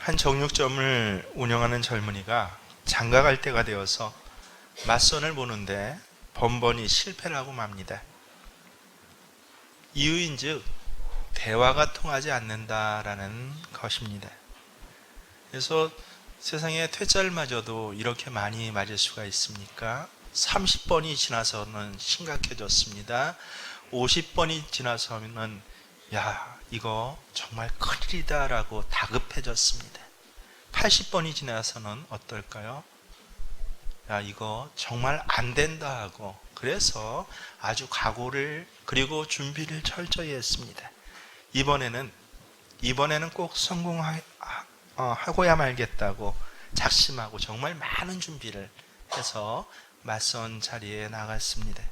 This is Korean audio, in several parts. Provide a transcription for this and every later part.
한 정육점을 운영하는 젊은이가 장가갈 때가 되어서 맞선을 보는데 번번이 실패를 하고 맙니다. 이유인즉 대화가 통하지 않는다라는 것입니다. 그래서 세상에 퇴짜를 이렇게 많이 맞을 수가 있습니까? 30번이 지나서는 심각해졌습니다. 50번이 지나서는 이거 정말 큰일이다 라고 다급해졌습니다. 80번이 지나서는 어떨까요? 이거 정말 안 된다 하고, 그래서 아주 각오를 그리고 준비를 철저히 했습니다. 이번에는 꼭 성공하고야 말겠다고 작심하고 정말 많은 준비를 해서 맞선 자리에 나갔습니다.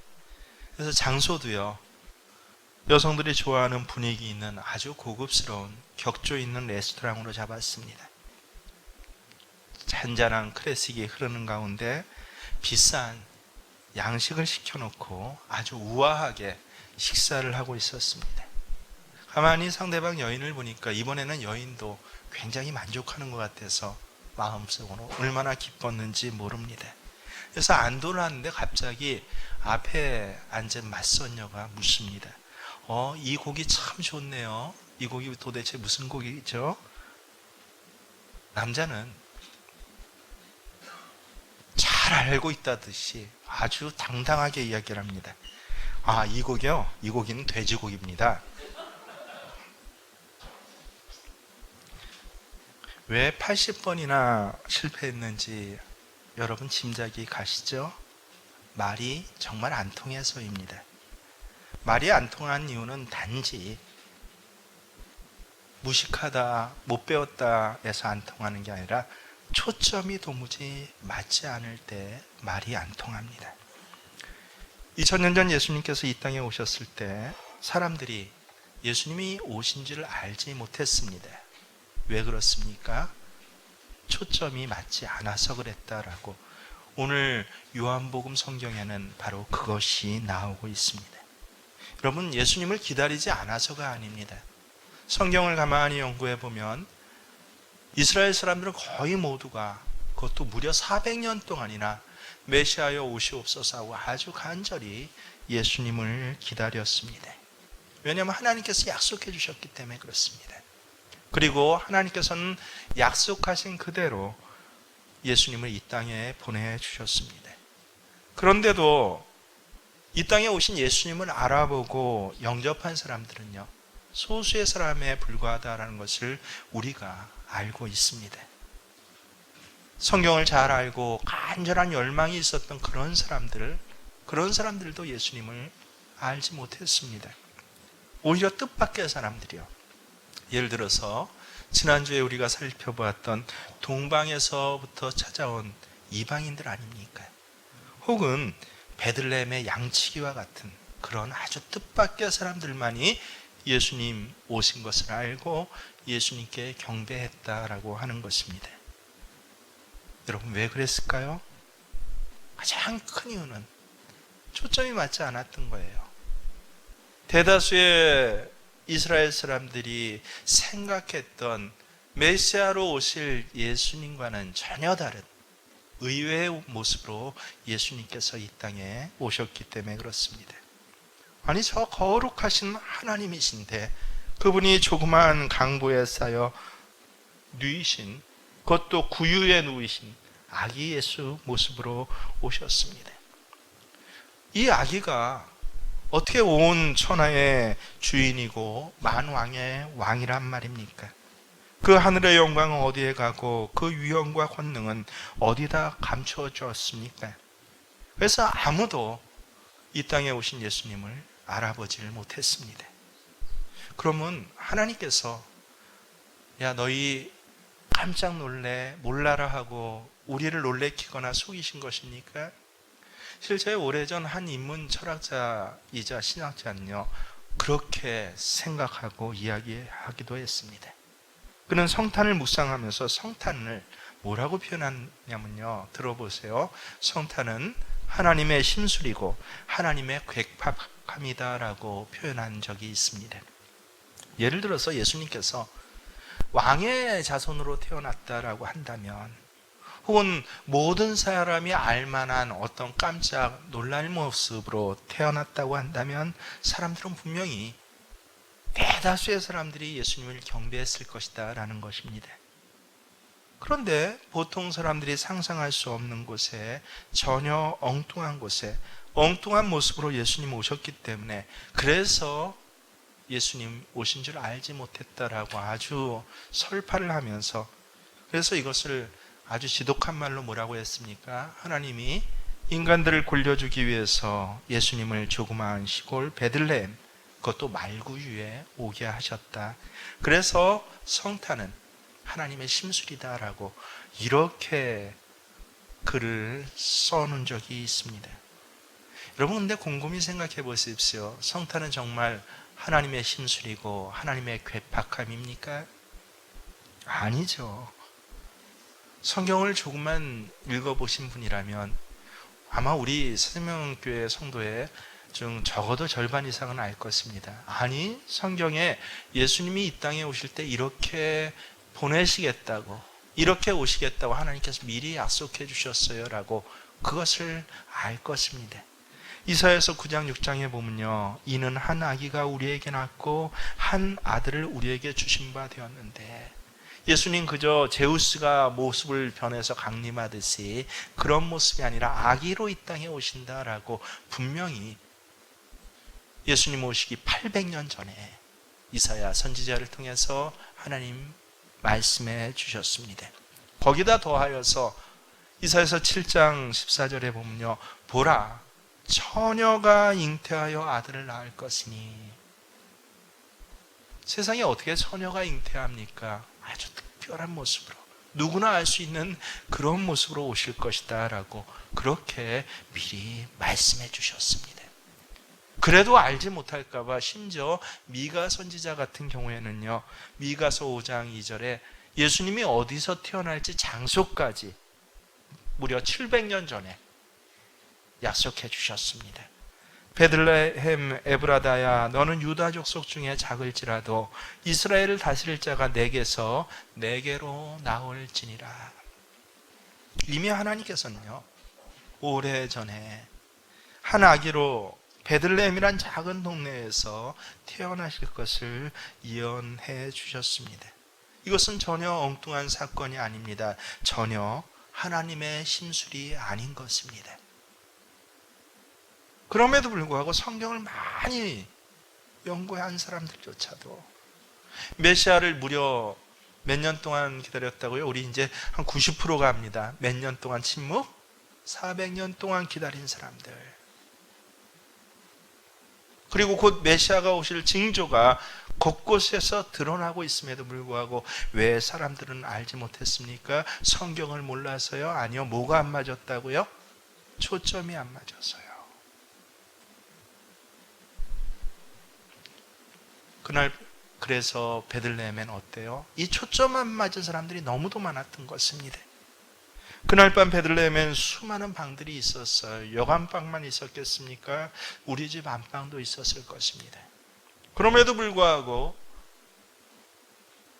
그래서 장소도요, 여성들이 좋아하는 분위기 있는 아주 고급스러운 격조 있는 레스토랑으로 잡았습니다. 잔잔한 클래식이 흐르는 가운데 비싼 양식을 시켜놓고 아주 우아하게 식사를 하고 있었습니다. 가만히 상대방 여인을 보니까 이번에는 여인도 굉장히 만족하는 것 같아서 마음속으로 얼마나 기뻤는지 모릅니다. 그래서 안도를 하는데 갑자기 앞에 앉은 맞선녀가 묻습니다. 이 고기 참 좋네요. 이 고기 도대체 무슨 고기죠? 남자는 잘 알고 있다듯이 아주 당당하게 이야기를 합니다. 이 고기요? 이 고기는 돼지고기입니다. 왜 80번이나 실패했는지 여러분 짐작이 가시죠? 말이 정말 안 통해서입니다. 말이 안 통한 이유는 단지 무식하다, 못 배웠다 해서 안 통하는 게 아니라 초점이 도무지 맞지 않을 때 말이 안 통합니다. 2000년 전 예수님께서 이 땅에 오셨을 때 사람들이 예수님이 오신지를 알지 못했습니다. 왜 그렇습니까? 초점이 맞지 않아서 그랬다라고 오늘 요한복음 성경에는 바로 그것이 나오고 있습니다. 여러분, 예수님을 기다리지 않아서가 아닙니다. 성경을 가만히 연구해 보면 이스라엘 사람들은 거의 모두가, 그것도 무려 400년 동안이나 메시아여 오시옵소서 하고 아주 간절히 예수님을 기다렸습니다. 왜냐하면 하나님께서 약속해 주셨기 때문에 그렇습니다. 그리고 하나님께서는 약속하신 그대로 예수님을 이 땅에 보내주셨습니다. 그런데도 이 땅에 오신 예수님을 알아보고 영접한 사람들은요, 소수의 사람에 불과하다라는 것을 우리가 알고 있습니다. 성경을 잘 알고 간절한 열망이 있었던 그런 사람들도 예수님을 알지 못했습니다. 오히려 뜻밖의 사람들이요. 예를 들어서 지난주에 우리가 살펴보았던 동방에서부터 찾아온 이방인들 아닙니까? 혹은 베들레헴의 양치기와 같은 그런 아주 뜻밖의 사람들만이 예수님 오신 것을 알고 예수님께 경배했다라고 하는 것입니다. 여러분, 왜 그랬을까요? 가장 큰 이유는 초점이 맞지 않았던 거예요. 대다수의 이스라엘 사람들이 생각했던 메시아로 오실 예수님과는 전혀 다른 의외의 모습으로 예수님께서 이 땅에 오셨기 때문에 그렇습니다. 아니, 저 거룩하신 하나님이신데 그분이 조그마한 강보에 쌓여 누이신, 그것도 구유에 누이신 아기 예수 모습으로 오셨습니다. 이 아기가 어떻게 온 천하의 주인이고 만왕의 왕이란 말입니까? 그 하늘의 영광은 어디에 가고 그 위엄과 권능은 어디다 감추어졌습니까? 그래서 아무도 이 땅에 오신 예수님을 알아보지를 못했습니다. 그러면 하나님께서 너희 깜짝 놀래 몰라라 하고 우리를 놀래키거나 속이신 것입니까? 실제 오래전 한 인문 철학자이자 신학자는요, 그렇게 생각하고 이야기하기도 했습니다. 그는 성탄을 묵상하면서 성탄을 뭐라고 표현하냐면요, 들어보세요. 성탄은 하나님의 심술이고 하나님의 괴팍함이다라고 표현한 적이 있습니다. 예를 들어서 예수님께서 왕의 자손으로 태어났다라고 한다면, 혹은 모든 사람이 알만한 어떤 깜짝 놀랄 모습으로 태어났다고 한다면 사람들은 분명히, 대다수의 사람들이 예수님을 경배했을 것이다 라는 것입니다. 그런데 보통 사람들이 상상할 수 없는 곳에, 전혀 엉뚱한 곳에 엉뚱한 모습으로 예수님 오셨기 때문에, 그래서 예수님 오신 줄 알지 못했다라고 아주 설파를 하면서, 그래서 이것을 아주 지독한 말로 뭐라고 했습니까? 하나님이 인간들을 굴려주기 위해서 예수님을 조그마한 시골 베들레헴, 그것도 말구유에 오게 하셨다. 그래서 성탄은 하나님의 심술이다라고 이렇게 글을 써놓은 적이 있습니다. 여러분, 근데 곰곰이 생각해 보십시오. 성탄은 정말 하나님의 심술이고 하나님의 괴팍함입니까? 아니죠. 성경을 조금만 읽어보신 분이라면 아마 우리 생명교회 성도의 중 적어도 절반 이상은 알 것입니다. 아니, 성경에 예수님이 이 땅에 오실 때 이렇게 보내시겠다고, 이렇게 오시겠다고 하나님께서 미리 약속해 주셨어요 라고 그것을 알 것입니다. 이사야서 9장 6장에 보면요, 이는 한 아기가 우리에게 낳고 한 아들을 우리에게 주신 바 되었는데, 예수님 그저 제우스가 모습을 변해서 강림하듯이 그런 모습이 아니라 아기로 이 땅에 오신다라고 분명히 예수님 오시기 800년 전에 이사야 선지자를 통해서 하나님 말씀해 주셨습니다. 거기다 더하여서 이사야서 7장 14절에 보면요, 보라, 처녀가 잉태하여 아들을 낳을 것이니. 세상에 어떻게 처녀가 잉태합니까? 아주 특별한 모습으로, 누구나 알 수 있는 그런 모습으로 오실 것이다 라고 그렇게 미리 말씀해 주셨습니다. 그래도 알지 못할까 봐 심지어 미가 선지자 같은 경우에는요, 미가서 5장 2절에 예수님이 어디서 태어날지 장소까지 무려 700년 전에 약속해 주셨습니다. 베들레헴 에브라다야, 너는 유다 족속 중에 작을지라도 이스라엘을 다스릴 자가 내게서 내게로 나올지니라. 이미 하나님께서는요, 오래전에 한 아기로 베들레헴이란 작은 동네에서 태어나실 것을 예언해 주셨습니다. 이것은 전혀 엉뚱한 사건이 아닙니다. 전혀 하나님의 심술이 아닌 것입니다. 그럼에도 불구하고 성경을 많이 연구한 사람들조차도 메시아를 무려 몇 년 동안 기다렸다고요? 우리 이제 한 90%가 합니다. 몇 년 동안 침묵? 400년 동안 기다린 사람들. 그리고 곧 메시아가 오실 징조가 곳곳에서 드러나고 있음에도 불구하고 왜 사람들은 알지 못했습니까? 성경을 몰라서요? 아니요. 뭐가 안 맞았다고요? 초점이 안 맞아서요. 그날 그래서 베들레헴엔 어때요? 이 초점 안 맞은 사람들이 너무도 많았던 것입니다. 그날 밤 베들레헴엔 수많은 방들이 있었어요. 여관방만 있었겠습니까? 우리 집 안방도 있었을 것입니다. 그럼에도 불구하고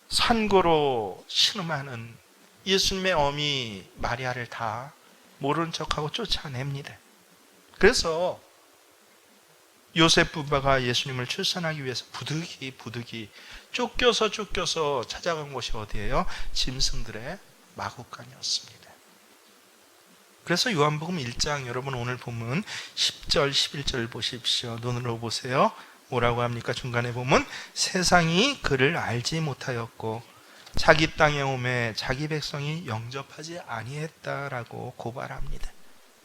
산고로 신음하는 예수님의 어미 마리아를 다 모른 척하고 쫓아냅니다. 그래서 요셉 부부가 예수님을 출산하기 위해서 부득이 쫓겨서 찾아간 곳이 어디예요? 짐승들의 마구간이었습니다. 그래서 요한복음 1장, 여러분 오늘 본문 10절 11절 보십시오. 눈으로 보세요. 뭐라고 합니까? 중간에 보면 세상이 그를 알지 못하였고 자기 땅에 오매 자기 백성이 영접하지 아니했다라고 고발합니다.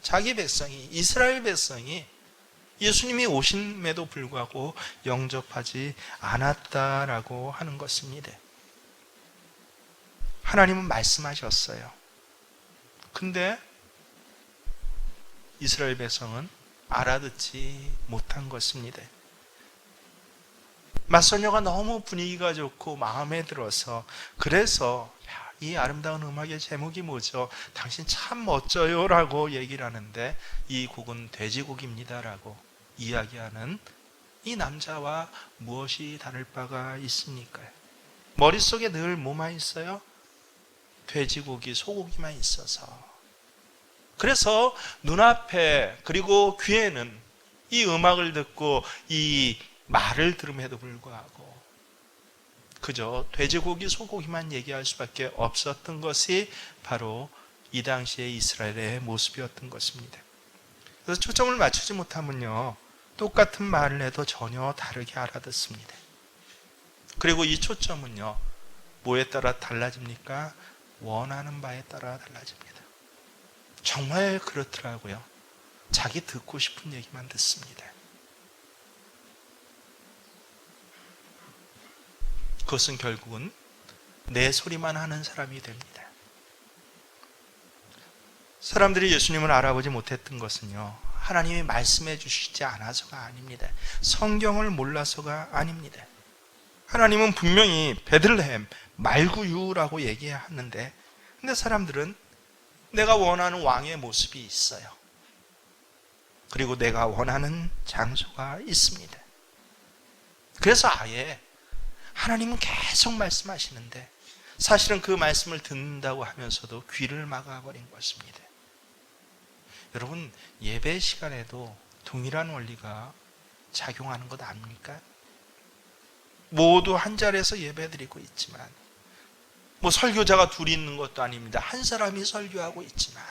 자기 백성이, 이스라엘 백성이 예수님이 오심에도 불구하고 영접하지 않았다라고 하는 것입니다. 하나님은 말씀하셨어요. 근데 이스라엘 백성은 알아듣지 못한 것입니다. 맞선녀가 너무 분위기가 좋고 마음에 들어서, 그래서 이 아름다운 음악의 제목이 뭐죠? 당신 참 멋져요 라고 얘기를 하는데, 이 곡은 돼지곡입니다 라고 이야기하는 이 남자와 무엇이 다를 바가 있습니까? 머릿속에 늘 뭐만 있어요? 돼지고기, 소고기만 있어서. 그래서 눈앞에 그리고 귀에는 이 음악을 듣고 이 말을 들음에도 불구하고 그저 돼지고기, 소고기만 얘기할 수밖에 없었던 것이 바로 이 당시의 이스라엘의 모습이었던 것입니다. 그래서 초점을 맞추지 못하면요, 똑같은 말을 해도 전혀 다르게 알아듣습니다. 그리고 이 초점은요, 뭐에 따라 달라집니까? 원하는 바에 따라 달라집니다. 정말 그렇더라고요. 자기 듣고 싶은 얘기만 듣습니다. 그것은 결국은 내 소리만 하는 사람이 됩니다. 사람들이 예수님을 알아보지 못했던 것은요, 하나님이 말씀해 주시지 않아서가 아닙니다. 성경을 몰라서가 아닙니다. 하나님은 분명히 베들레헴 말구유라고 얘기하는데, 근데 사람들은 내가 원하는 왕의 모습이 있어요. 그리고 내가 원하는 장소가 있습니다. 그래서 아예 하나님은 계속 말씀하시는데 사실은 그 말씀을 듣는다고 하면서도 귀를 막아버린 것입니다. 여러분, 예배 시간에도 동일한 원리가 작용하는 것 아닙니까? 모두 한 자리에서 예배 드리고 있지만, 뭐 설교자가 둘이 있는 것도 아닙니다. 한 사람이 설교하고 있지만,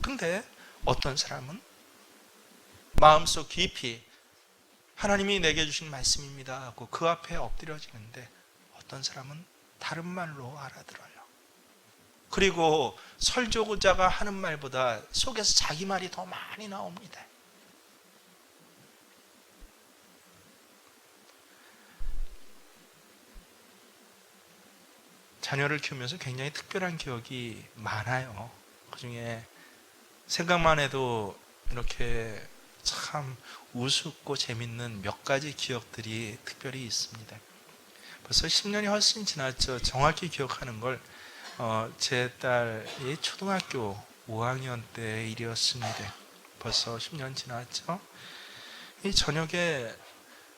근데 어떤 사람은 마음속 깊이 하나님이 내게 주신 말씀입니다 하고 그 앞에 엎드려지는데, 어떤 사람은 다른 말로 알아들어요. 그리고 설교자가 하는 말보다 속에서 자기 말이 더 많이 나옵니다. 자녀를 키우면서 굉장히 특별한 기억이 많아요. 그중에 생각만 해도 이렇게 참 우습고 재밌는 몇 가지 기억들이 특별히 있습니다. 벌써 10년이 훨씬 지났죠. 정확히 기억하는 걸 제 딸이 초등학교 5학년 때의 일이었습니다. 벌써 10년 지났죠. 이 저녁에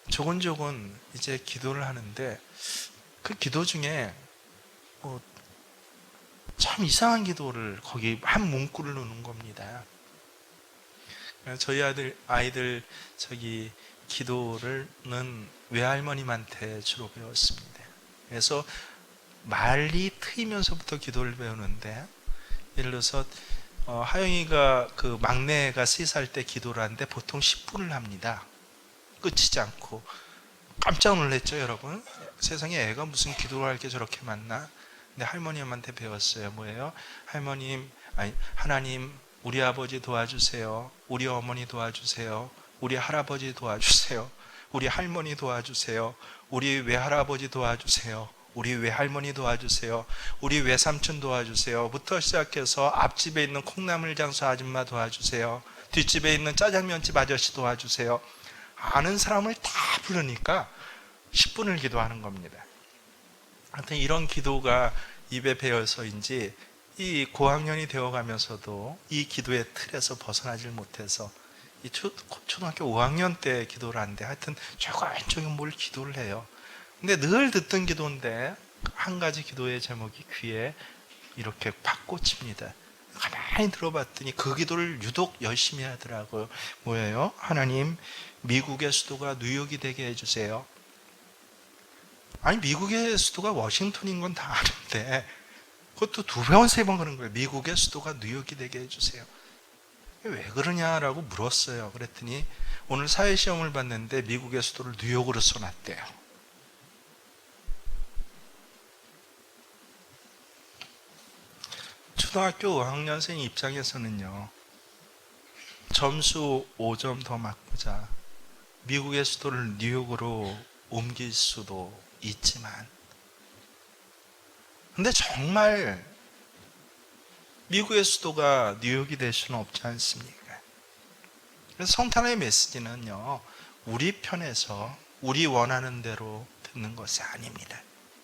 조곤조곤 이제 기도를 하는데, 그 기도 중에 참 이상한 기도를 거기 한 문구를 넣는 겁니다. 저희 아이들 저기 기도를는 외할머님한테 주로 배웠습니다. 그래서 말이 트이면서부터 기도를 배우는데, 예를 들어서 하영이가 그 막내가 3살 때 기도를 하는데 보통 10분을 합니다. 끝이지 않고. 깜짝 놀랐죠, 여러분? 세상에 애가 무슨 기도를 할 게 저렇게 많나? 근데 할머님한테 배웠어요. 뭐예요? 하나님, 우리 아버지 도와주세요. 우리 어머니 도와주세요. 우리 할아버지 도와주세요. 우리 할머니 도와주세요. 우리 외할아버지 도와주세요. 우리 외할머니 도와주세요. 우리 외삼촌 도와주세요. 부터 시작해서 앞집에 있는 콩나물 장사 아줌마 도와주세요. 뒷집에 있는 짜장면집 아저씨 도와주세요. 아는 사람을 다 부르니까 10분을 기도하는 겁니다. 하여튼 이런 기도가 입에 배어서인지 이 고학년이 되어가면서도 이 기도의 틀에서 벗어나질 못해서 이 초등학교 5학년 때 기도를 하는데, 하여튼 조금 뭘 기도를 해요. 근데 늘 듣던 기도인데 한 가지 기도의 제목이 귀에 이렇게 팍 꽂힙니다. 가만히 들어봤더니 그 기도를 유독 열심히 하더라고요. 뭐예요? 하나님, 미국의 수도가 뉴욕이 되게 해주세요. 아니, 미국의 수도가 워싱턴인 건 다 아는데 그것도 2번, 3번 그런 거예요. 미국의 수도가 뉴욕이 되게 해주세요. 왜 그러냐라고 물었어요. 그랬더니 오늘 사회시험을 봤는데 미국의 수도를 뉴욕으로 써놨대요. 초등학교 5학년생 입장에서는요, 점수 5점 더 맞고자 미국의 수도를 뉴욕으로 옮길 수도 있지만, 근데 정말 미국의 수도가 뉴욕이 될 수는 없지 않습니까? 그래서 성탄의 메시지는요, 우리 편에서 우리 원하는 대로 듣는 것이 아닙니다.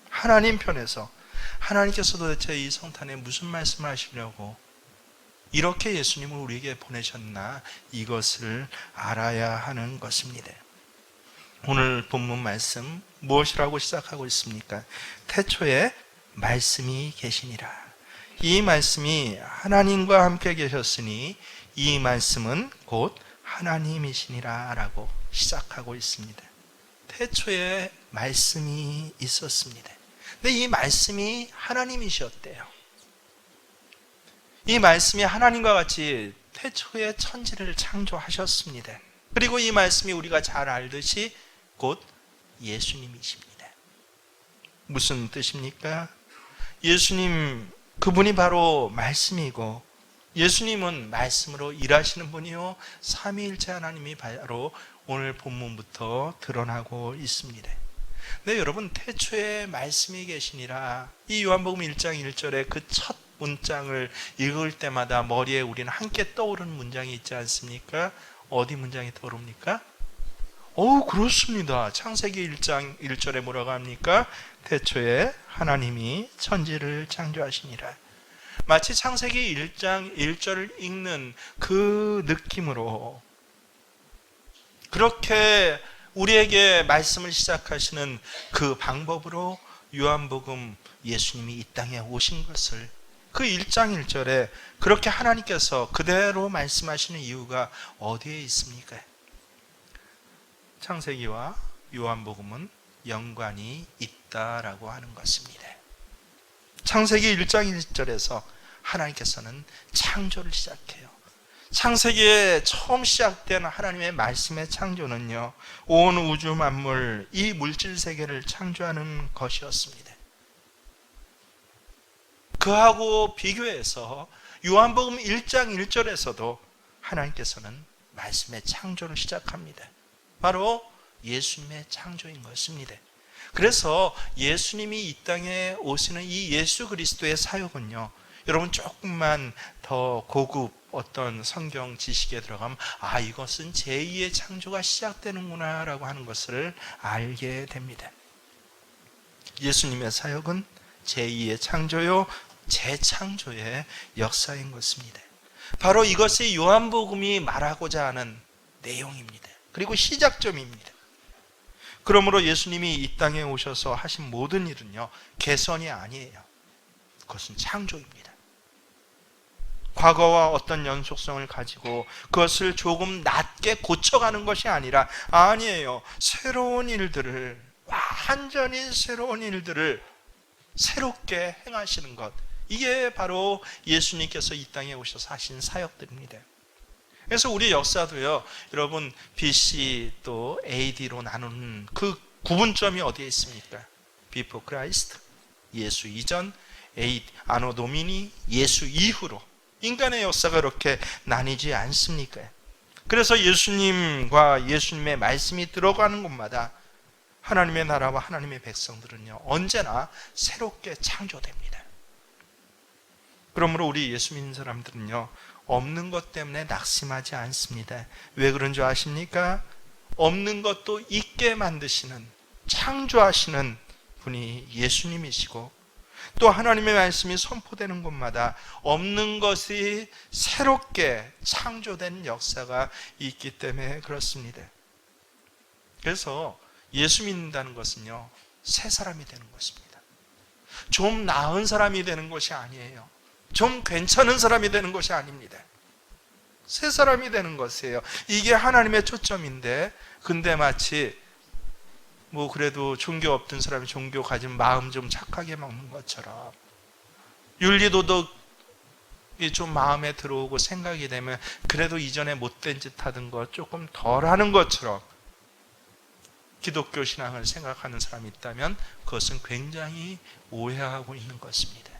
하나님 편에서, 하나님께서 도대체 이 성탄에 무슨 말씀을 하시려고 이렇게 예수님을 우리에게 보내셨나, 이것을 알아야 하는 것입니다. 오늘 본문 말씀 무엇이라고 시작하고 있습니까? 태초에 말씀이 계시니라. 이 말씀이 하나님과 함께 계셨으니 이 말씀은 곧 하나님이시니라 라고 시작하고 있습니다. 태초에 말씀이 있었습니다. 근데 이 말씀이 하나님이셨대요. 이 말씀이 하나님과 같이 태초에 천지를 창조하셨습니다. 그리고 이 말씀이 우리가 잘 알듯이 곧 예수님이십니다. 무슨 뜻입니까? 예수님, 그분이 바로 말씀이고 예수님은 말씀으로 일하시는 분이요 삼위일체 하나님이 바로 오늘 본문부터 드러나고 있습니다. 네, 여러분, 태초에 말씀이 계시니라, 이 요한복음 1장 1절에 그 첫 문장을 읽을 때마다 머리에 우리는 함께 떠오르는 문장이 있지 않습니까? 어디 문장이 떠오릅니까? 그렇습니다. 창세기 1장 1절에 뭐라고 합니까? 태초에 하나님이 천지를 창조하시니라. 마치 창세기 1장 1절을 읽는 그 느낌으로 그렇게 우리에게 말씀을 시작하시는 그 방법으로 요한복음 예수님이 이 땅에 오신 것을 그 1장 1절에 그렇게 하나님께서 그대로 말씀하시는 이유가 어디에 있습니까? 창세기와 요한복음은 연관이 있다라고 하는 것입니다. 창세기 1장 1절에서 하나님께서는 창조를 시작해요. 창세기에 처음 시작된 하나님의 말씀의 창조는요, 온 우주 만물, 이 물질 세계를 창조하는 것이었습니다. 그하고 비교해서 요한복음 1장 1절에서도 하나님께서는 말씀의 창조를 시작합니다. 바로 예수님의 창조인 것입니다. 그래서 예수님이 이 땅에 오시는 이 예수 그리스도의 사역은요, 여러분 조금만 더 고급 어떤 성경 지식에 들어가면 이것은 제2의 창조가 시작되는구나 라고 하는 것을 알게 됩니다. 예수님의 사역은 제2의 창조요, 재창조의 역사인 것입니다. 바로 이것이 요한복음이 말하고자 하는 내용입니다. 그리고 시작점입니다. 그러므로 예수님이 이 땅에 오셔서 하신 모든 일은요, 개선이 아니에요. 그것은 창조입니다. 과거와 어떤 연속성을 가지고 그것을 조금 낮게 고쳐가는 것이 아니에요. 새로운 일들을, 완전히 새로운 일들을 새롭게 행하시는 것, 이게 바로 예수님께서 이 땅에 오셔서 하신 사역들입니다. 그래서 우리 역사도요, 여러분 BC 또 AD로 나누는 그 구분점이 어디에 있습니까? Before Christ, 예수 이전, AD, 아노 도미니, 예수 이후로 인간의 역사가 그렇게 나뉘지 않습니까? 그래서 예수님과 예수님의 말씀이 들어가는 곳마다 하나님의 나라와 하나님의 백성들은요, 언제나 새롭게 창조됩니다. 그러므로 우리 예수 믿는 사람들은요, 없는 것 때문에 낙심하지 않습니다. 왜 그런 줄 아십니까? 없는 것도 있게 만드시는, 창조하시는 분이 예수님이시고, 또 하나님의 말씀이 선포되는 곳마다 없는 것이 새롭게 창조된 역사가 있기 때문에 그렇습니다. 그래서 예수 믿는다는 것은요, 새 사람이 되는 것입니다. 좀 나은 사람이 되는 것이 아니에요. 좀 괜찮은 사람이 되는 것이 아닙니다. 새 사람이 되는 것이에요. 이게 하나님의 초점인데, 근데 마치 그래도 종교 없던 사람이 종교 가진 마음 좀 착하게 먹는 것처럼, 윤리도덕이 좀 마음에 들어오고 생각이 되면 그래도 이전에 못된 짓 하던 거 조금 덜 하는 것처럼 기독교 신앙을 생각하는 사람이 있다면 그것은 굉장히 오해하고 있는 것입니다.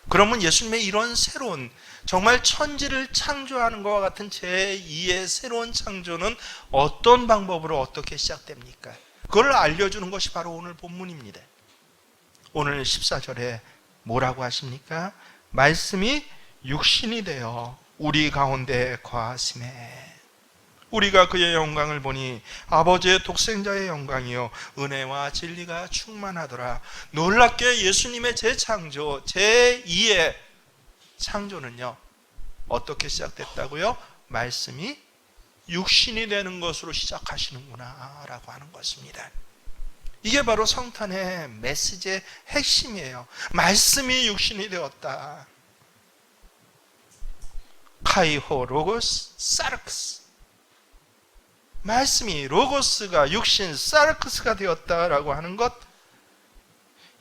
그러면 예수님의 이런 새로운, 정말 천지를 창조하는 것과 같은 제2의 새로운 창조는 어떤 방법으로 어떻게 시작됩니까? 그걸 알려주는 것이 바로 오늘 본문입니다. 오늘 14절에 뭐라고 하십니까? 말씀이 육신이 되어 우리 가운데 거하심에 우리가 그의 영광을 보니 아버지의 독생자의 영광이요 은혜와 진리가 충만하더라. 놀랍게 예수님의 재창조, 제2의 창조는요, 어떻게 시작됐다고요? 말씀이 육신이 되는 것으로 시작하시는구나 라고 하는 것입니다. 이게 바로 성탄의 메시지의 핵심이에요. 말씀이 육신이 되었다. 카이호 로고스 사르크스. 말씀이 로고스가 육신 사르크스가 되었다라고 하는 것,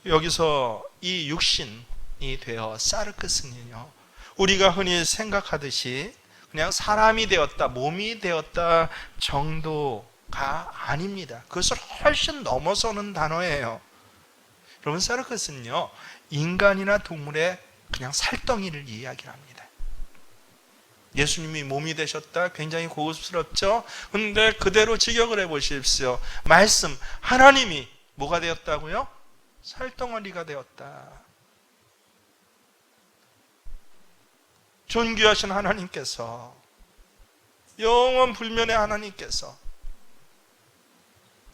여기서 이 육신이 되어 사르크스는요, 우리가 흔히 생각하듯이 그냥 사람이 되었다, 몸이 되었다 정도가 아닙니다. 그것을 훨씬 넘어서는 단어예요. 여러분, 사르크스는요, 인간이나 동물의 그냥 살덩이를 이야기합니다. 예수님이 몸이 되셨다, 굉장히 고급스럽죠? 근데 그대로 직역을 해보십시오. 말씀, 하나님이 뭐가 되었다고요? 살덩어리가 되었다. 존귀하신 하나님께서, 영원 불면의 하나님께서,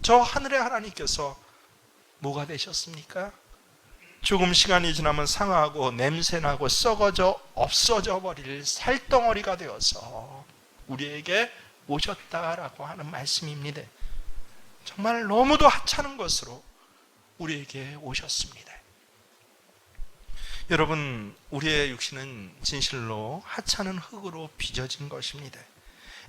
저 하늘의 하나님께서 뭐가 되셨습니까? 조금 시간이 지나면 상하고 냄새나고 썩어져 없어져 버릴 살덩어리가 되어서 우리에게 오셨다라고 하는 말씀입니다. 정말 너무도 하찮은 것으로 우리에게 오셨습니다. 여러분, 우리의 육신은 진실로 하찮은 흙으로 빚어진 것입니다.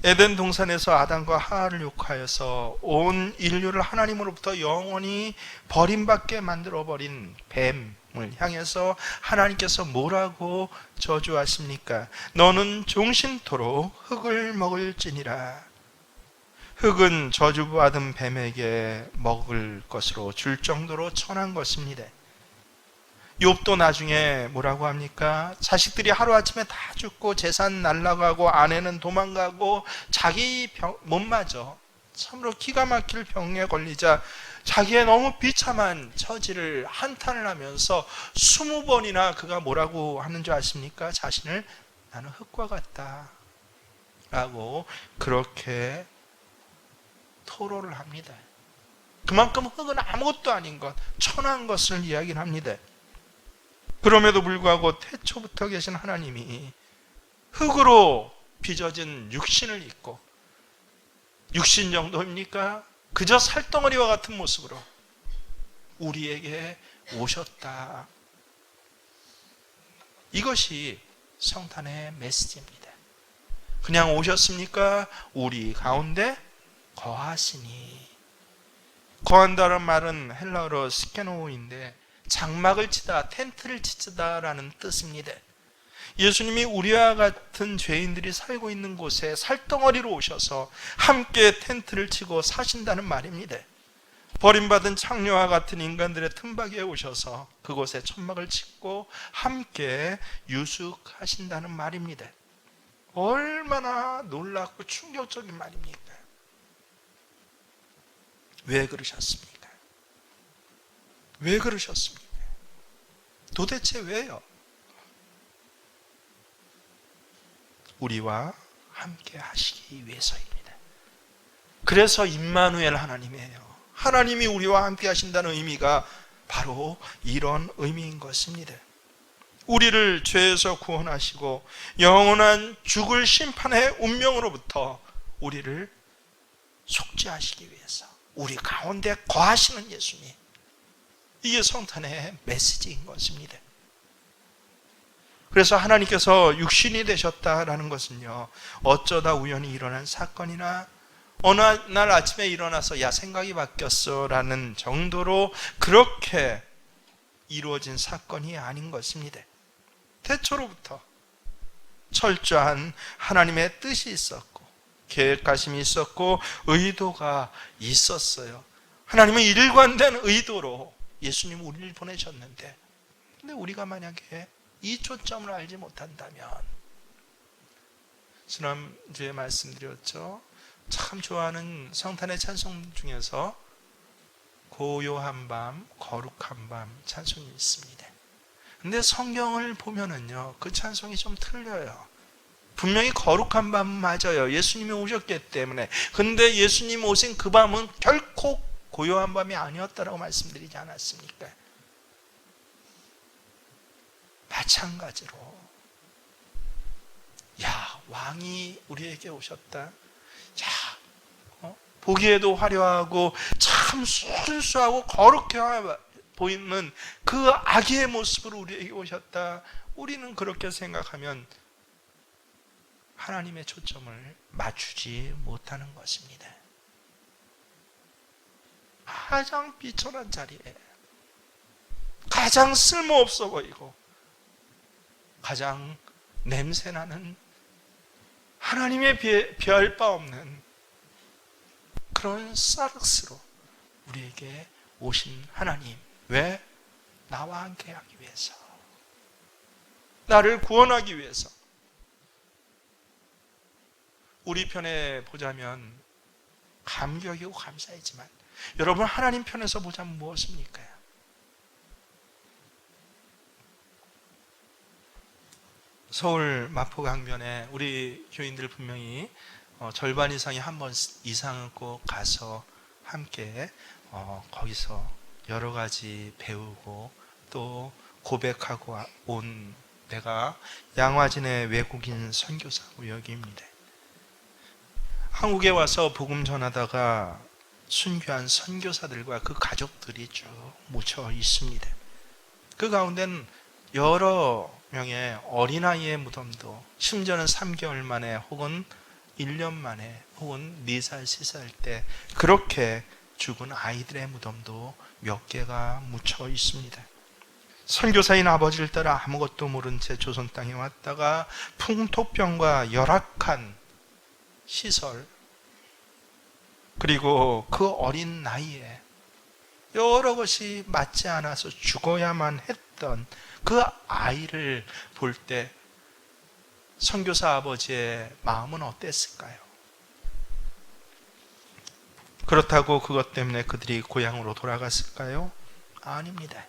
에덴 동산에서 아담과 하와를 욕하여서 온 인류를 하나님으로부터 영원히 버림받게 만들어버린 뱀을 향해서 하나님께서 뭐라고 저주하십니까? 너는 종신토록 흙을 먹을지니라. 흙은 저주받은 뱀에게 먹을 것으로 줄 정도로 천한 것입니다. 욥도 나중에 뭐라고 합니까? 자식들이 하루아침에 다 죽고 재산 날라가고 아내는 도망가고 자기 몸마저 참으로 기가 막힐 병에 걸리자 자기의 너무 비참한 처지를 한탄을 하면서 20번이나 그가 뭐라고 하는 줄 아십니까? 자신을 나는 흙과 같다 라고 그렇게 토로를 합니다. 그만큼 흙은 아무것도 아닌 것, 천한 것을 이야기를 합니다. 그럼에도 불구하고 태초부터 계신 하나님이 흙으로 빚어진 육신을 입고, 육신 정도입니까? 그저 살덩어리와 같은 모습으로 우리에게 오셨다. 이것이 성탄의 메시지입니다. 그냥 오셨습니까? 우리 가운데 거하시니. 거한다는 말은 헬라어로 스케노인데 장막을 치다, 텐트를 치다라는 뜻입니다. 예수님이 우리와 같은 죄인들이 살고 있는 곳에 살덩어리로 오셔서 함께 텐트를 치고 사신다는 말입니다. 버림받은 창녀와 같은 인간들의 틈바귀에 오셔서 그곳에 천막을 치고 함께 유숙하신다는 말입니다. 얼마나 놀랍고 충격적인 말입니까? 왜 그러셨습니까? 왜 그러셨습니까? 도대체 왜요? 우리와 함께 하시기 위해서입니다. 그래서 임마누엘 하나님이에요. 하나님이 우리와 함께 하신다는 의미가 바로 이런 의미인 것입니다. 우리를 죄에서 구원하시고 영원한 죽을 심판의 운명으로부터 우리를 속죄하시기 위해서 우리 가운데 거하시는 예수님, 이게 성탄의 메시지인 것입니다. 그래서 하나님께서 육신이 되셨다라는 것은요, 어쩌다 우연히 일어난 사건이나 어느 날 아침에 일어나서 야 생각이 바뀌었어 라는 정도로 그렇게 이루어진 사건이 아닌 것입니다. 태초로부터 철저한 하나님의 뜻이 있었고 계획하심이 있었고 의도가 있었어요. 하나님은 일관된 의도로 예수님 우리를 보내셨는데, 근데 우리가 만약에 이 초점을 알지 못한다면, 지난주에 말씀드렸죠. 참 좋아하는 성탄의 찬송 중에서 고요한 밤, 거룩한 밤 찬송이 있습니다. 근데 성경을 보면은요, 그 찬송이 좀 틀려요. 분명히 거룩한 밤 맞아요. 예수님이 오셨기 때문에. 근데 예수님 오신 그 밤은 결코 고요한 밤이 아니었다라고 말씀드리지 않았습니까? 마찬가지로 야 왕이 우리에게 오셨다, 보기에도 화려하고 참 순수하고 거룩해 보이는 그 아기의 모습으로 우리에게 오셨다. 우리는 그렇게 생각하면 하나님의 초점을 맞추지 못하는 것입니다. 가장 비천한 자리에 가장 쓸모없어 보이고 가장 냄새나는 하나님의 비할 바 없는 그런 사르스로 우리에게 오신 하나님. 왜? 나와 함께 하기 위해서, 나를 구원하기 위해서. 우리 편에 보자면 감격이고 감사이지만 여러분, 하나님 편에서 보자면 무엇입니까? 서울 마포강변에 우리 교인들 분명히 절반 이상이 한 번 이상은 꼭 가서 함께 거기서 여러 가지 배우고 또 고백하고 온 데가 양화진의 외국인 선교사 구역입니다. 한국에 와서 복음 전하다가 순교한 선교사들과 그 가족들이 쭉 묻혀 있습니다. 그 가운데는 여러 명의 어린아이의 무덤도, 심지어는 3개월 만에 혹은 1년 만에 혹은 4살, 3살 때 그렇게 죽은 아이들의 무덤도 몇 개가 묻혀 있습니다. 선교사인 아버지를 따라 아무것도 모른 채 조선 땅에 왔다가 풍토병과 열악한 시설, 그리고 그 어린 나이에 여러 것이 맞지 않아서 죽어야만 했던 그 아이를 볼 때 선교사 아버지의 마음은 어땠을까요? 그렇다고 그것 때문에 그들이 고향으로 돌아갔을까요? 아닙니다.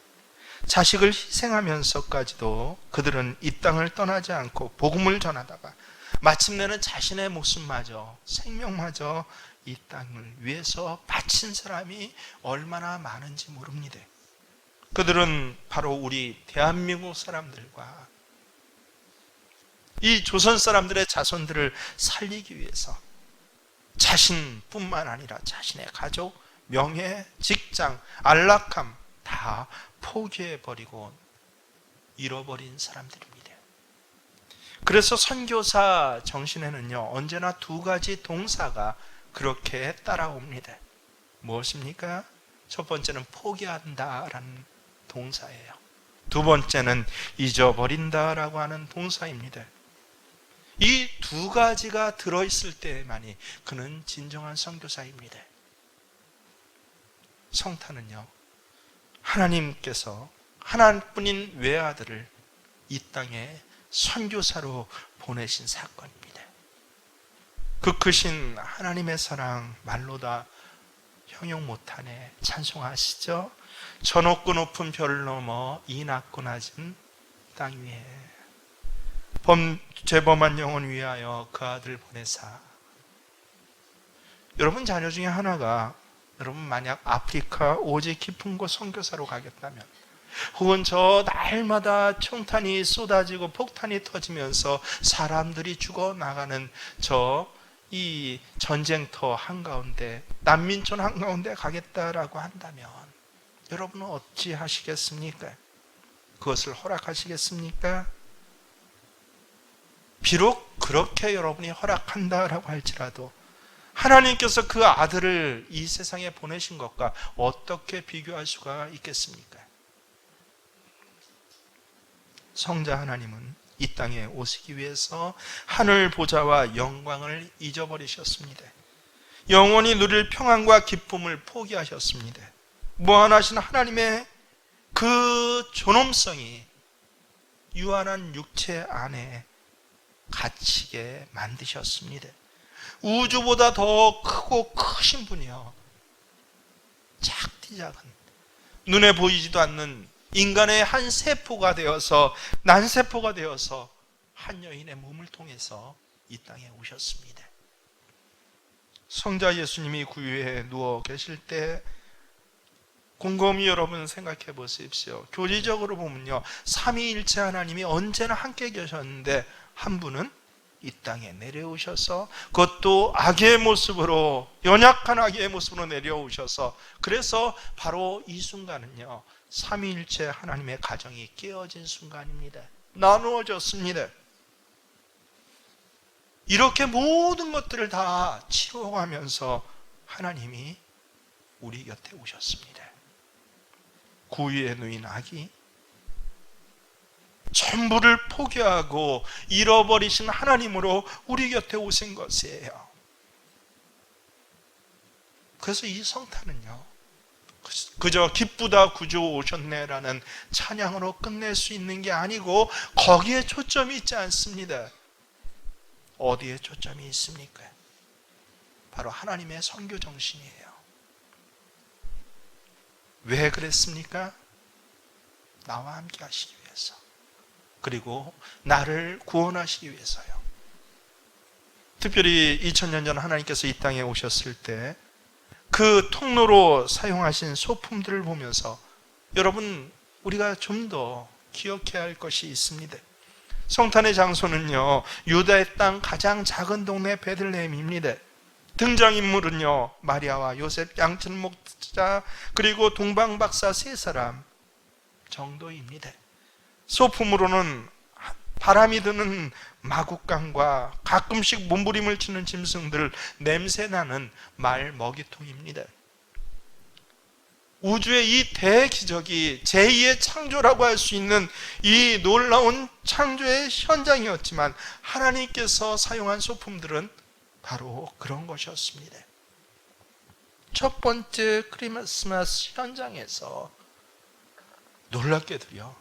자식을 희생하면서까지도 그들은 이 땅을 떠나지 않고 복음을 전하다가 마침내는 자신의 목숨마저, 생명마저 이 땅을 위해서 바친 사람이 얼마나 많은지 모릅니다. 그들은 바로 우리 대한민국 사람들과 이 조선 사람들의 자손들을 살리기 위해서 자신뿐만 아니라 자신의 가족, 명예, 직장, 안락함 다 포기해버리고 잃어버린 사람들입니다. 그래서 선교사 정신에는요, 언제나 두 가지 동사가 그렇게 따라옵니다. 무엇입니까? 첫 번째는 포기한다라는 동사예요. 두 번째는 잊어버린다라고 하는 동사입니다. 이 두 가지가 들어있을 때만이 그는 진정한 선교사입니다. 성탄은요, 하나님께서 하나뿐인 외아들을 이 땅에 선교사로 보내신 사건입니다. 그 크신 하나님의 사랑 말로 다 형용 못하네. 찬송하시죠? 저 높고 높은 별 넘어 이 낮고 낮은 땅 위에 죄범한 영혼 위하여 그 아들 보내사. 여러분 자녀 중에 하나가 여러분 만약 아프리카 오지 깊은 곳 선교사로 가겠다면, 혹은 저 날마다 총탄이 쏟아지고 폭탄이 터지면서 사람들이 죽어나가는 이 전쟁터 한가운데, 난민촌 한가운데 가겠다라고 한다면 여러분은 어찌 하시겠습니까? 그것을 허락하시겠습니까? 비록 그렇게 여러분이 허락한다라고 할지라도 하나님께서 그 아들을 이 세상에 보내신 것과 어떻게 비교할 수가 있겠습니까? 성자 하나님은 이 땅에 오시기 위해서 하늘 보좌와 영광을 잊어버리셨습니다. 영원히 누릴 평안과 기쁨을 포기하셨습니다. 무한하신 하나님의 그 존엄성이 유한한 육체 안에 갇히게 만드셨습니다. 우주보다 더 크고 크신 분이요, 작디 작은 눈에 보이지도 않는 인간의 한 세포가 되어서, 난세포가 되어서 한 여인의 몸을 통해서 이 땅에 오셨습니다. 성자 예수님이 구유에 누워 계실 때 곰곰이 여러분 생각해 보십시오. 교리적으로 보면요, 삼위일체 하나님이 언제나 함께 계셨는데 한 분은 이 땅에 내려오셔서, 그것도 악의 모습으로, 연약한 악의 모습으로 내려오셔서, 그래서 바로 이 순간은요, 삼위일체 하나님의 가정이 깨어진 순간입니다. 나누어졌습니다. 이렇게 모든 것들을 다 치료하면서 하나님이 우리 곁에 오셨습니다. 구유에 누인 악이 전부를 포기하고 잃어버리신 하나님으로 우리 곁에 오신 것이에요. 그래서 이 성탄은요, 그저 기쁘다 구주 오셨네라는 찬양으로 끝낼 수 있는 게 아니고 거기에 초점이 있지 않습니다. 어디에 초점이 있습니까? 바로 하나님의 선교 정신이에요. 왜 그랬습니까? 나와 함께 하시기 위해서, 그리고 나를 구원하시기 위해서요. 특별히 2000년 전 하나님께서 이 땅에 오셨을 때 그 통로로 사용하신 소품들을 보면서 여러분, 우리가 좀 더 기억해야 할 것이 있습니다. 성탄의 장소는요, 유다의 땅 가장 작은 동네 베들레헴입니다. 등장인물은요, 마리아와 요셉, 양천 목자, 그리고 동방박사 세 사람 정도입니다. 소품으로는 바람이 드는 마구간과 가끔씩 몸부림을 치는 짐승들, 냄새나는 말 먹이통입니다. 우주의 이 대기적이 제2의 창조라고 할 수 있는 이 놀라운 창조의 현장이었지만 하나님께서 사용한 소품들은 바로 그런 것이었습니다. 첫 번째 크리스마스 현장에서 놀랍게도요,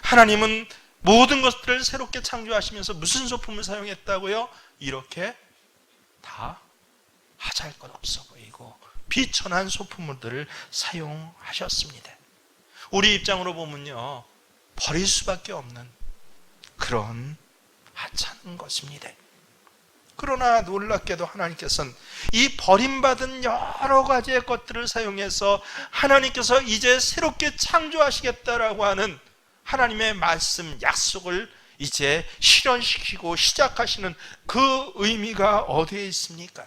하나님은 모든 것들을 새롭게 창조하시면서 무슨 소품을 사용했다고요? 이렇게 다 하잘 것 없어 보이고 비천한 소품들을 사용하셨습니다. 우리 입장으로 보면요, 버릴 수밖에 없는 그런 하찮은 것입니다. 그러나 놀랍게도 하나님께서는 이 버림받은 여러 가지의 것들을 사용해서 하나님께서 이제 새롭게 창조하시겠다라고 하는 하나님의 말씀, 약속을 이제 실현시키고 시작하시는 그 의미가 어디에 있습니까?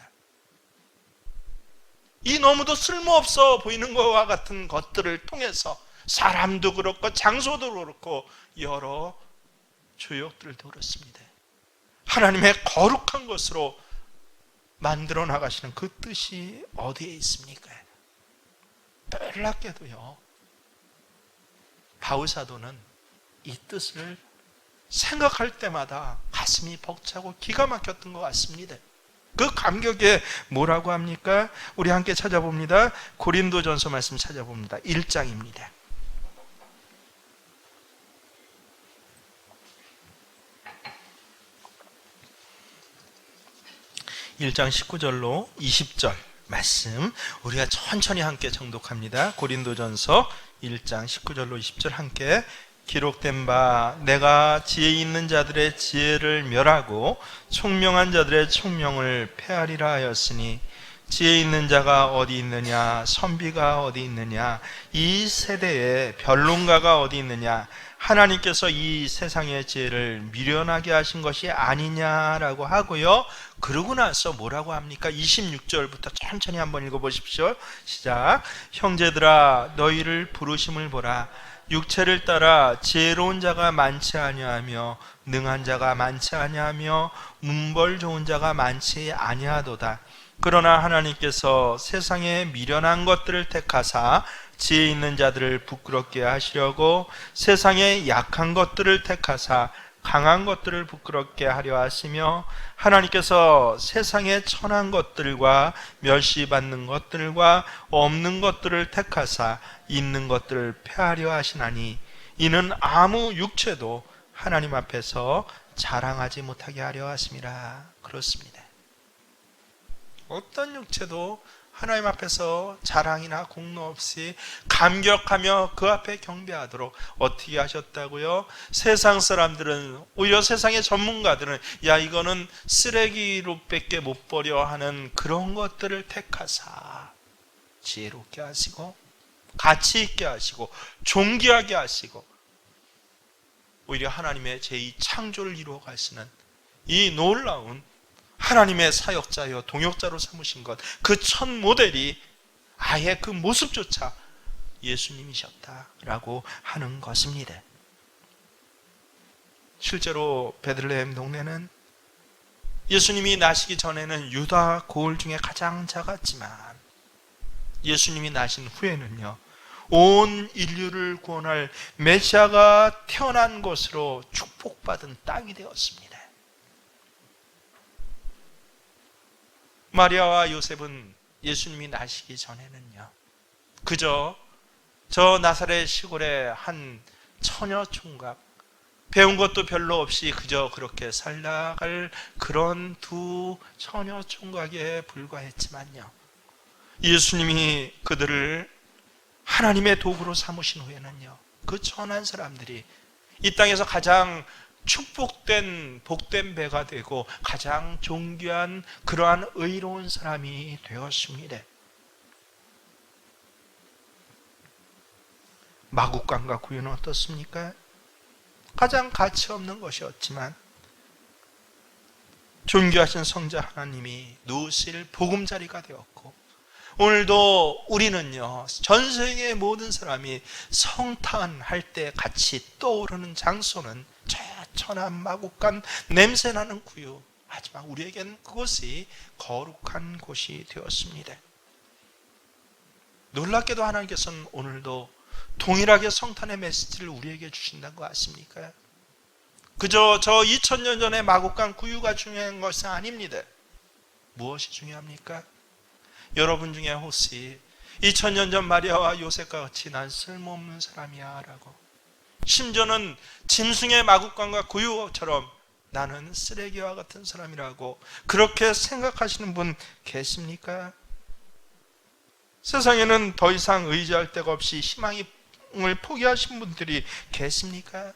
이 너무도 쓸모없어 보이는 것과 같은 것들을 통해서 사람도 그렇고 장소도 그렇고 여러 조역들도 그렇습니다. 하나님의 거룩한 것으로 만들어 나가시는 그 뜻이 어디에 있습니까? 놀랍게도요, 바울사도는 이 뜻을 생각할 때마다 가슴이 벅차고 기가 막혔던 것 같습니다. 그 감격에 뭐라고 합니까? 우리 함께 찾아봅니다. 고린도전서 말씀 찾아봅니다. 1장입니다. 1장 19절로 20절 말씀 우리가 천천히 함께 정독합니다. 고린도전서 1장 19절로 20절 함께. 기록된 바 내가 지혜 있는 자들의 지혜를 멸하고 총명한 자들의 총명을 폐하리라 하였으니 지혜 있는 자가 어디 있느냐, 선비가 어디 있느냐, 이 세대에 변론가가 어디 있느냐, 하나님께서 이 세상의 지혜를 미련하게 하신 것이 아니냐라고 하고요. 그러고 나서 뭐라고 합니까? 26절부터 천천히 한번 읽어보십시오. 시작. 형제들아 너희를 부르심을 보라. 육체를 따라 지혜로운 자가 많지 아니하며 능한 자가 많지 아니하며 문벌 좋은 자가 많지 아니하도다. 그러나 하나님께서 세상에 미련한 것들을 택하사 지혜 있는 자들을 부끄럽게 하시려고 세상에 약한 것들을 택하사 강한 것들을 부끄럽게 하려 하시며 하나님께서 세상에 천한 것들과 멸시받는 것들과 없는 것들을 택하사 있는 것들을 폐하려 하시나니 이는 아무 육체도 하나님 앞에서 자랑하지 못하게 하려 하심이라. 그렇습니다. 어떤 육체도 하나님 앞에서 자랑이나 공로 없이 감격하며 그 앞에 경배하도록 어떻게 하셨다고요? 세상 사람들은, 오히려 세상의 전문가들은 야 이거는 쓰레기로 밖에 못 버려 하는 그런 것들을 택하사 지혜롭게 하시고 가치 있게 하시고 존귀하게 하시고 오히려 하나님의 제2 창조를 이루어 가시는 이 놀라운 하나님의 사역자여 동역자로 삼으신 것, 그 첫 모델이 아예 그 모습조차 예수님이셨다라고 하는 것입니다. 실제로 베들레헴 동네는 예수님이 나시기 전에는 유다 고을 중에 가장 작았지만 예수님이 나신 후에는요, 온 인류를 구원할 메시아가 태어난 것으로 축복받은 땅이 되었습니다. 마리아와 요셉은 예수님이 나시기 전에는요, 그저 저 나사렛 시골의 한 처녀 총각, 배운 것도 별로 없이 그저 그렇게 살다갈 그런 두 처녀 총각에 불과했지만요, 예수님이 그들을 하나님의 도구로 삼으신 후에는요, 그 천한 사람들이 이 땅에서 가장 축복된 복된 배가 되고 가장 존귀한 그러한 의로운 사람이 되었습니다. 마국간과 구유는 어떻습니까? 가장 가치 없는 것이었지만 존귀하신 성자 하나님이 누실 보금자리가 되었고, 오늘도 우리는요, 전 세계의 모든 사람이 성탄할 때 같이 떠오르는 장소는 저 천한 마국간 냄새나는 구유, 하지만 우리에겐 그것이 거룩한 곳이 되었습니다. 놀랍게도 하나님께서는 오늘도 동일하게 성탄의 메시지를 우리에게 주신다는 거 아십니까? 그저 저 2000년 전의 마국간 구유가 중요한 것은 아닙니다. 무엇이 중요합니까? 여러분 중에 혹시 2000년 전 마리아와 요셉과 같이 난 쓸모없는 사람이야 라고, 심지어는 짐승의 마국간과 구유처럼 나는 쓰레기와 같은 사람이라고 그렇게 생각하시는 분 계십니까? 세상에는 더 이상 의지할 데가 없이 희망을 포기하신 분들이 계십니까?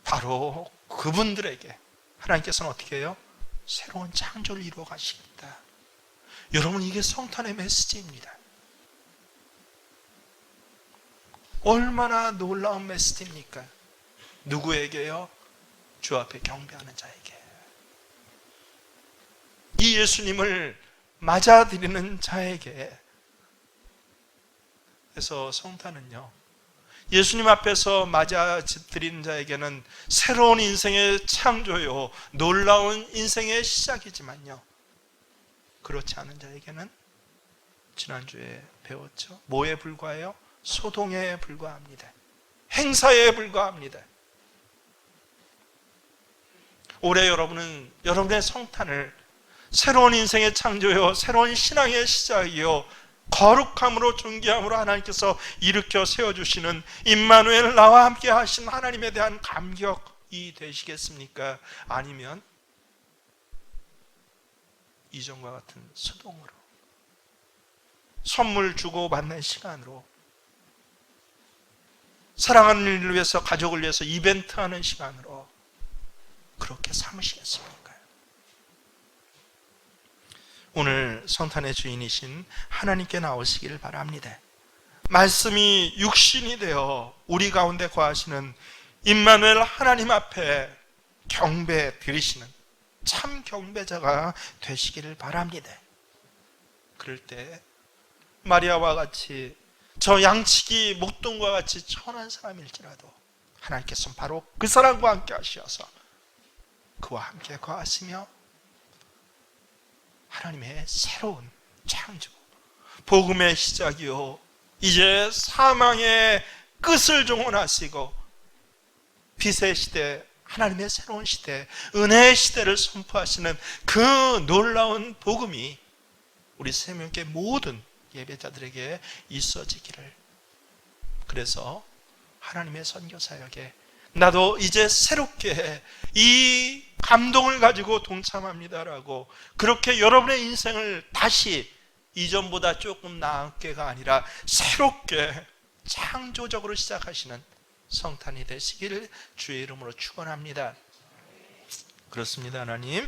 바로 그분들에게 하나님께서는 어떻게 해요? 새로운 창조를 이루어 가십니다. 여러분, 이게 성탄의 메시지입니다. 얼마나 놀라운 메시지입니까? 누구에게요? 주 앞에 경배하는 자에게. 이 예수님을 맞아들이는 자에게. 그래서 성탄은요, 예수님 앞에서 맞아들이는 자에게는 새로운 인생의 창조요, 놀라운 인생의 시작이지만요, 그렇지 않은 자에게는 지난주에 배웠죠. 뭐에 불과해요? 소동에 불과합니다. 행사에 불과합니다. 올해 여러분은 여러분의 성탄을 새로운 인생의 창조요, 새로운 신앙의 시작이요, 거룩함으로 존귀함으로 하나님께서 일으켜 세워주시는 임마누엘 나와 함께 하신 하나님에 대한 감격이 되시겠습니까? 아니면 이전과 같은 수동으로, 선물 주고 받는 시간으로, 사랑하는 일을 위해서, 가족을 위해서 이벤트하는 시간으로 그렇게 삼으시겠습니까? 오늘 성탄의 주인이신 하나님께 나오시길 바랍니다. 말씀이 육신이 되어 우리 가운데 거하시는 임마누엘 하나님 앞에 경배 드리시는 참 경배자가 되시기를 바랍니다. 그럴 때 마리아와 같이 저 양치기 목동과 같이 천한 사람일지라도 하나님께서는 바로 그 사람과 함께 하셔서 그와 함께 거하시며 하나님의 새로운 창조, 복음의 시작이요, 이제 사망의 끝을 종언하시고 빛의 시대, 하나님의 새로운 시대, 은혜의 시대를 선포하시는 그 놀라운 복음이 우리 생명교회 모든 예배자들에게 있어지기를. 그래서 하나님의 선교사역에 나도 이제 새롭게 이 감동을 가지고 동참합니다라고, 그렇게 여러분의 인생을 다시 이전보다 조금 나았게가 아니라 새롭게 창조적으로 시작하시는 성탄이 되시기를 주의 이름으로 축원합니다. 그렇습니다. 하나님,